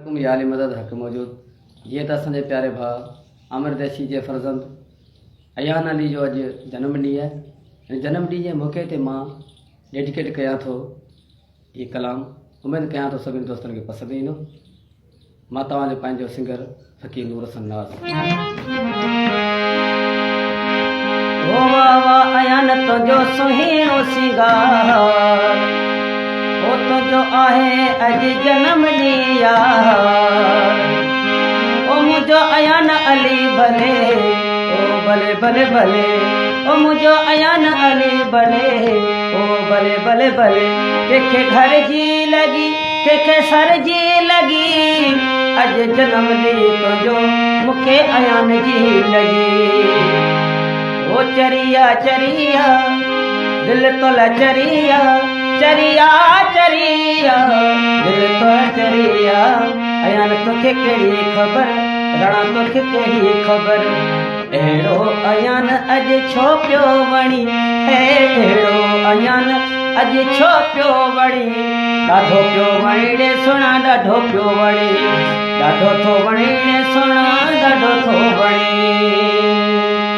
याली मदद हक मौजूद ये तो असंजे प्यारे भा आमिर देशी जे फर्जंद अयान अली जो अज जन्मॾींहुं है। जन्मॾींहुं जे मौके ते मां डेडिकेट कयां थो ये कलाम। उम्मीद कयां तो सभी दोस्तन के पसंद ईंदो। मां तव्हांजो पंहिंजो सिंगर फ़कीर नूर हसन नाज़। ओ वावा अयान तुंहिंजो सुहिणो सिंगार ओ तुंहिंजो आहे अॼु जनमॾींहुं यार। ओ मुंहिंजो अयान अली भले ओ भले भले भले ओ मुंहिंजो अयान अली भले ओ भले भले भले। कंहिंखे घर जी लॻी कंहिंखे सर जी लॻी अॼु जनमॾींहुं तुंहिंजो मूंखे अयान जी लॻी। ओ चरिया चरिया दिल तोला चरिया चरिया चरिया दिल तोला चरिया। अयान तोखे कहिड़ी ख़बर रणा तोखे कहिड़ी ख़बर। अहिड़ो अयान अॼु छो पियो वणी हे अहिड़ो अयान अॼु छो पियो वणी। ॾाढो पियो वणी रे सुहिणा ॾाढो पियो वणी ॾाढो थो वणी रे सुहिणा ॾाढो थो वणी।